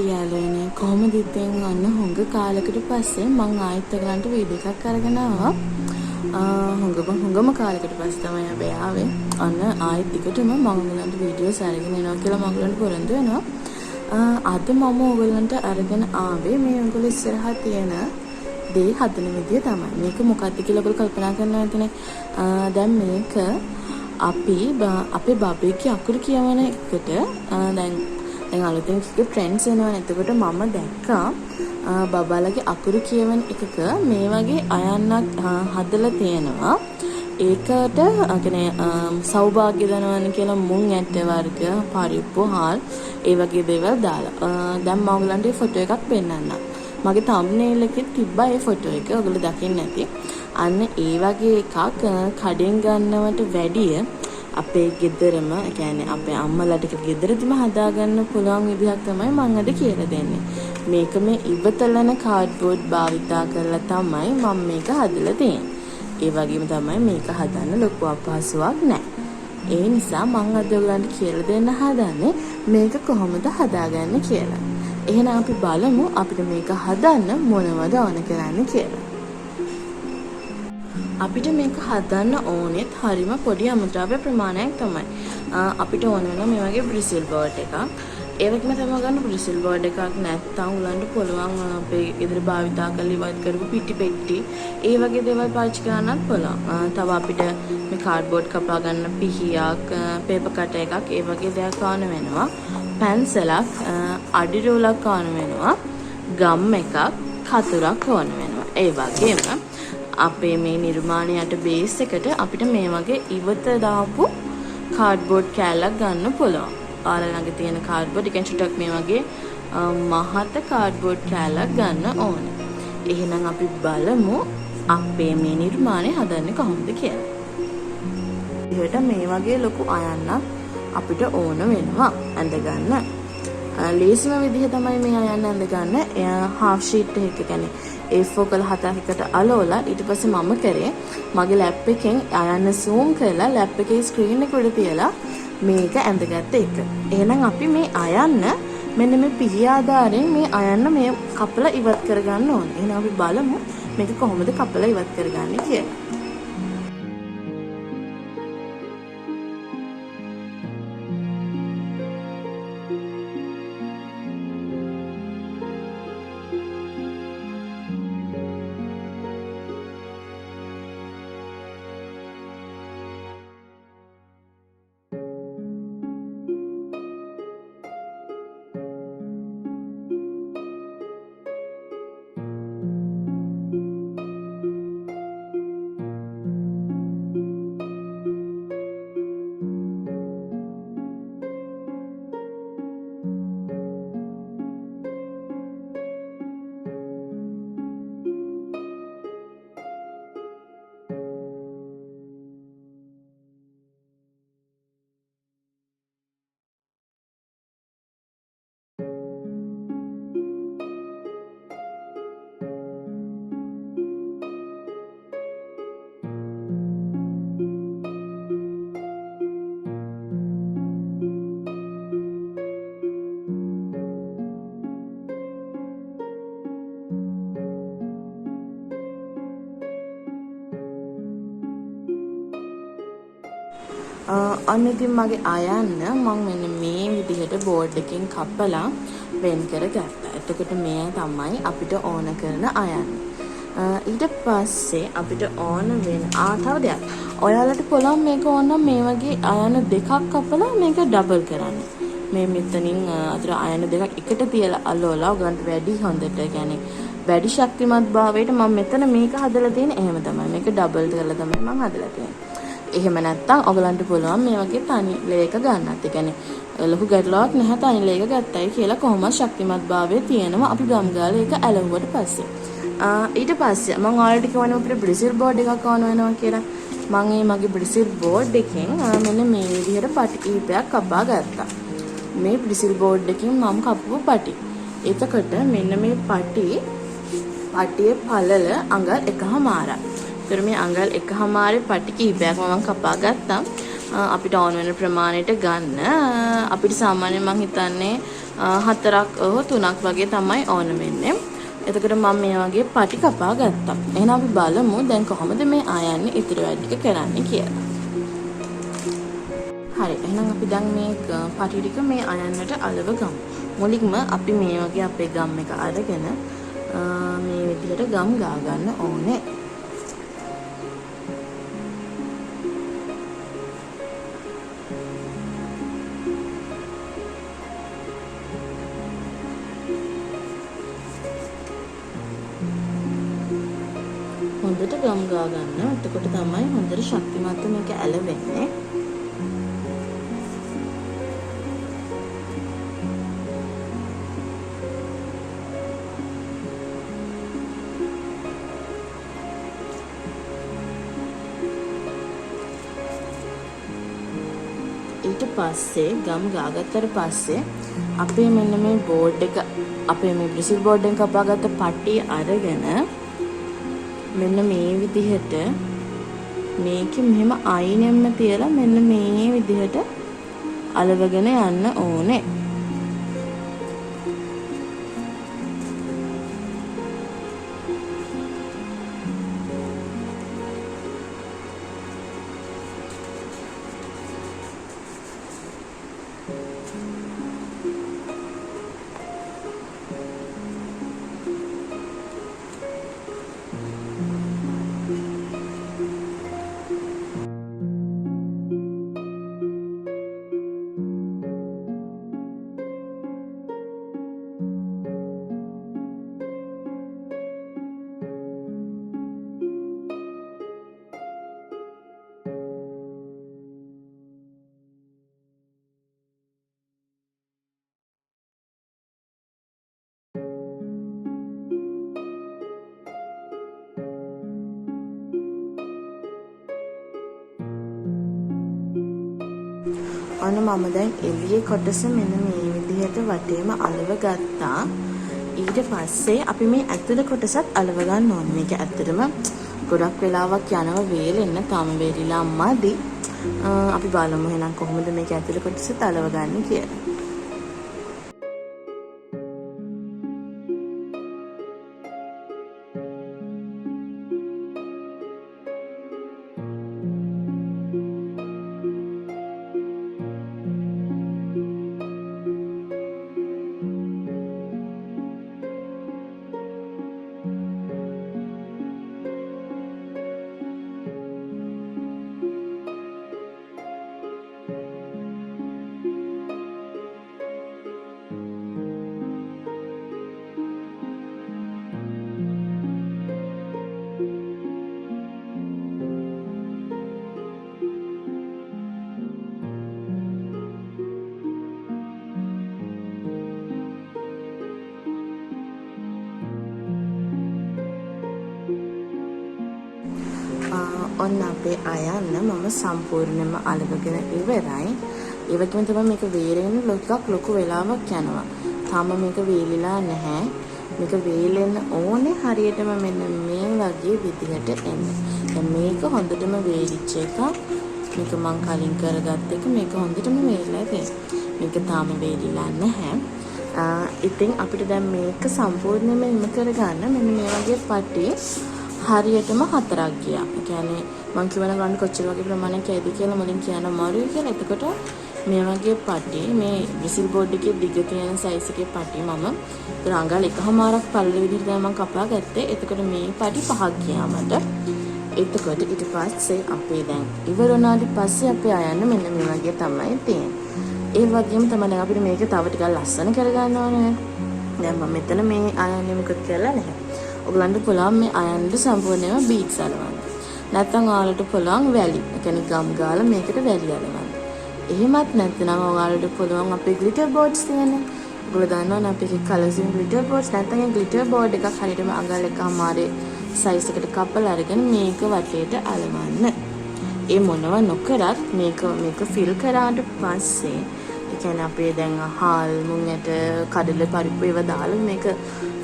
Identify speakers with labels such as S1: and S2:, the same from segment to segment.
S1: හයි යාළුවනේ කොහොමද ඉතින් අන්න හොඟ කාලයකට පස්සේ මම ආයෙත් ඔයගලන්ට වීඩියෝ එකක් අරගෙන ආවා. හොඟම කාලයකට පස්සේ තමයි අපි ආවේ. අන්න ආයෙත් ටිකටම මම ඔයගලන්ට වීඩියෝස් අරගෙන එනවා කියලා මම ඔයගලන්ට පොරොන්දු වෙනවා. අද මම ඔයගලන්ට අරගෙන ආවේ මේ ඔයගොල්ලෝ ඉස්සරහා තියෙන දේ හදන විදිය තමයි. මේක මොකක්ද කියලා ඔයගොල්ලෝ කල්පනා කරනවා නැතිනේ. දැන් මේක අපි අපේ බබේගේ අකුරු කියවන එකට දැන් අලුතෙන් ට්‍රෙන්ඩ්ස් එනවා. එතකොට මම දැක්කා බබාලගේ අකුරු කියවන එකක මේ වගේ අයන්නක් හදලා තියෙනවා. ඒකට කියන්නේ සෞභාග්‍ය දනවන කියලා මුං ඇට වර්ග පරිප්පු හාල් ඒ වගේ දේවල් දාලා දැන් මම ඔයගලන්ට ෆොටෝ එකක් පෙන්නන්නම්. මගේ thumbnail එකේ තිබ්බා ඒ ෆොටෝ එක. ඔයගොල්ලෝ දකින්න ඇති. අන්න ඒ වගේ එකක් කඩෙන් ගන්නවට වැඩිය අපේ ගෙදරම කියන්නේ අපේ අම්මලාට ගෙදරදිම හදාගන්න පුළුවන් විදිහක් තමයි මම අද කියලා දෙන්නේ. මේක මේ ඉවතලන කාඩ්බෝඩ් භාවිතා කරලා තමයි මම මේක හදලා තියෙන්නේ. ඒ වගේම තමයි මේක හදන්න ලොකු අපහසුයක් නැහැ. ඒ නිසා මම අද ඔයගලන්ට කියලා දෙන්න හදන්නේ මේක කොහොමද හදාගන්නේ කියලා. එහෙනම් අපි බලමු අපිට මේක හදන්න මොනවද ඕන කරන්නේ කියලා. අපිට මේක හදන්න ඕනෙත් හරිම පොඩි අමුද්‍රව්‍ය ප්‍රමාණයක් තමයි. අපිට ඕන වෙනවා මේ වගේ බ්‍රිසිල් බෝඩ් එකක්. ඒ වගේම තමයි ගන්න බ්‍රිසිල් බෝඩ් එකක් නැත්නම් උලන්න පුළුවන් අපේ ගෙදර භාවිතා කරලා ඉවත් කරපු පිටි පෙට්ටි. ඒ වගේ දේවල් පාවිච්චි කරන්නත් පුළුවන්. තව අපිට මේ කාඩ්බෝඩ් කපා ගන්න පිහියක්, පේපර් කටර් එකක් ඒ වගේ දේවල් ඕන වෙනවා. පැන්සලක්, අඩි රූලක් ඕන වෙනවා. ගම් එකක්, කතුරක් ඕන වෙනවා. ඒ වගේම අපේ මේ නිර්මාණයට බේස් එකට අපිට මේ වගේ ඉවත දාපු කාඩ්බෝඩ් කෑල්ලක් ගන්න පුළුවන්. ඔයාලා ළඟ තියෙන කාඩ්බෝඩ් එකෙන් චුට්ටක් මේ වගේ මහත කාඩ්බෝඩ් කෑල්ලක් ගන්න ඕනේ. එහෙනම් අපි බලමු අපේ මේ නිර්මාණය හදන්නේ කොහොමද කියලා. ඊට මේ වගේ ලොකු අයන්නක් අපිට ඕන වෙනවා ඇඳ ගන්න. ලේසිම විදිහ තමයි මේ අයන්න ඇඳ ගන්න. half sheet එක කියන්නේ A4 කළ 7කට අලවලා ඊට පස්සේ මම කරේ මගේ ලැප් එකෙන් අයන්න zoom කරලා ලැප් එකේ ස්ක්‍රීන් එක උඩ තියලා මේක ඇඳගත්ත එක. එහෙනම් අපි මේ අයන්න මෙන්න මේ පිහි ආධාරයෙන් මේ අයන්න මේ කපලා ඉවත් කරගන්න ඕනේ. එහෙනම් අපි බලමු මේක කොහොමද කපලා ඉවත් කරගන්නේ කියලා. අන්න ඉතින් මගේ අයන්න මම මෙන්න මේ විදිහට බෝඩ් එකකින් කපලා වෙන් කරගත්තා. එතකොට මේ තමයි අපිට ඕන කරන අයන්න. ඊට පස්සේ අපිට ඕන වෙන තව දෙයක්. ඔයාලට පුළුවන් මේක ඕන මේ වගේ අයන්න දෙකක් කපලා මේක ඩබල් කරන්න. මේ මෙතනින් අතර අයන්න දෙකක් එකට තියලා අල්ලවලා ගන්නට වැඩි හොඳට කියන්නේ වැඩි ශක්තිමත් භාවයට මම මෙතන මේක හදලා තියෙන්නේ. එහෙම තමයි. මේක ඩබල් කරලා තමයි මම හදලා තියෙන්නේ. එහෙම නැත්තම් ඔයගලන්ට පුළුවන් මේ වගේ තනි ලේක ගන්නත්. ඒ කියන්නේ ලොකු ගැටලුවක් නැහැ තනි ලේක ගත්තයි කියලා කොහොමද ශක්තිමත් භාවය තියෙනවා අපි ගම් ගාලා ඒක ඇලවුවට පස්සේ. ඊට පස්සේ මම ඔයාලට කියවනේ අපිට බ්‍රිසිල් බෝඩ් එකක් ඕන වෙනවා කියලා. මම මගේ බ්‍රිසිල් බෝඩ් එකෙන් මෙන්න මේ විදිහට පටි කීපයක් කපා ගත්තා. මේ බ්‍රිසිල් බෝඩ් එකෙන් මම කපපු පටි. එතකොට මෙන්න මේ පටියේ පළල අඟල් 1/4. ඒතර මේ අඟල් 1/4 පටි කීපයක් මම කපා ගත්තා. අපිට ඕන වෙන ප්‍රමාණයට ගන්න. අපිට සාමාන්‍යයෙන් මම හිතන්නේ 4ක් හෝ 3ක් වගේ තමයි ඕන වෙන්නේ. එතකොට මම මේ වගේ පටි කපා ගත්තා. එහෙනම් අපි බලමු දැන් කොහොමද මේ ආයන්නේ ඉතිරි වැඩ ටික කරන්නේ කියලා. හරි. එහෙනම් අපි දැන් මේ පටි ටික මේ අයන්නට අලව ගමු. මුලින්ම අපි මේ වගේ අපේ ගම් එක අරගෙන මේ විදිහට ගම් ගා ගන්න ඕනේ. හොඳට ගම් ගා ගන්න. එතකොට තමයි හොඳට ශක්තිමත් මේක ඇලවෙන්නේ. ඊට පස්සේ ගම් ගාගත්තට පස්සේ අපේ මෙන්න මේ බෝඩ් එක අපේ මේ බ්‍රිසිල් බෝඩ් එකෙන් කපාගත්ත පට්ටිය අරගෙන මෙන්න මේ විදිහට මේකෙ මෙහෙම අයිනෙම්ම තියලා මෙන්න මේ විදිහට අලවගෙන යන්න ඕනේ. ඔන්න මම දැන් එළියේ කොටස මෙන්න මේ විදිහට වටේම අලව ගත්තා. ඊට පස්සේ අපි මේ ඇතුළේ කොටසත් අලව ගන්න ඕනේ. මේක ඇත්තටම ගොඩක් වෙලාවක් යනවා වේලෙන්න තාම වේලිලා අම්මාදී. අපි බලමු එහෙනම් කොහොමද මේක ඇතුළේ කොටසත් අලව ගන්න කියලා. ඔන්න අපේ අයන්න මම සම්පූර්ණයෙන්ම අලවගෙන ඉවරයි. ඒ වගේම තමයි මේක වේලෙන්න ලොකු වෙලාවක් යනවා. තාම මේක වේලිලා නැහැ. මේක වේලෙන්න ඕනේ හරියටම මෙන්න මේ වගේ විදිහට එන්න. දැන් මේක හොඳටම වේලිච්ච එක. මේක මම කලින් කරගත්ත එක මේක හොඳටම වේලලා තියෙනවා. මේක තාම වේලිලා නැහැ. ඉතින් අපිට දැන් මේක සම්පූර්ණයෙන්ම ඉම කරගන්න මෙන්න මේ වගේ පටි හරියටම 4ක් ගියා. ඒ කියන්නේ මම කියවන ගන්න කොච්චර වගේ ප්‍රමාණයක් ඇයිද කියලා මුලින් කියන්න අමාරුයි කියලා. එතකොට මේ වගේ පටි මේ විසිල් බෝඩ් එකේ දිග තියෙන සයිස් එකේ පටි මම රංගල් එකමාරක් පළල විදිහට තමයි මම කපා ගත්තේ. එතකොට මේ පටි 5ක් ගියා මට. එතකොට ඊට පස්සේ අපේ දැන් ඉවර වුණාට පස්සේ අපේ අයන්න මෙන්න මේ වගේ තමයි තියෙන්නේ. ඒ වගේම තමයි අපිට මේක තව ටිකක් ලස්සන කරගන්න ඕනේ. දැන් මම මෙතන මේ අයන්නේ මොකද කරලා නැහැ. ඔයගලන්ට පුළුවන් මේ අයන්න සම්පූර්ණයෙන්ම බීට්ස් අලවන්න. නැත්නම් ඔයාලට පුළුවන් වැලි. ඒ කියන්නේ ගම් ගාලා මේකට වැලි අලවන්න. එහෙමත් නැත්නම් ඔයාලට පුළුවන් අපේ ග්ලිටර් බෝඩ්ස් තියෙනවා. ඔයගොල්ලෝ දන්නවනේ අපේ කලර්ස් ඉන් ග්ලිටර් බෝඩ්ස්. නැත්නම් ඒ ග්ලිටර් බෝඩ් එකක් හරියටම අඟල් එකමාරේ සයිස් එකට කපලා අරගෙන මේක වටේට අලවන්න. ඒ මොනව නොකරත් මේක ෆිල් කරාට පස්සේ ඒ කියන්නේ අපේ දැන් හාල් මුංගට කඩල පරිප්පු ඒවා දාලා මේක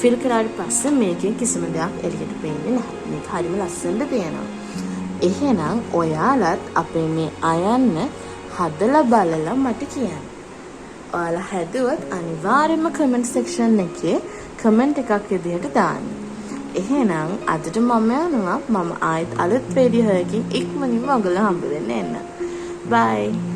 S1: ෆිල් කරාට පස්සේ මේකෙන් කිසිම දෙයක් එළියට පේන්නේ නැහැ. මේක හරිම ලස්සනට තියෙනවා. එහෙනම් ඔයාලත් අපේ මේ අයන්න හදලා බලලා මට කියන්න. ඔයාලා හැදුවත් අනිවාර්යයෙන්ම කමෙන්ට් සෙක්ෂන් එකේ කමෙන්ට් එකක් විදිහට දාන්න. එහෙනම් අදට මම යනවා. මම ආයෙත් අලුත් වීඩියෝ එකකින් ඉක්මනින්ම ඔයගොල්ලෝ හම්බ වෙන්න එන්න. බයි.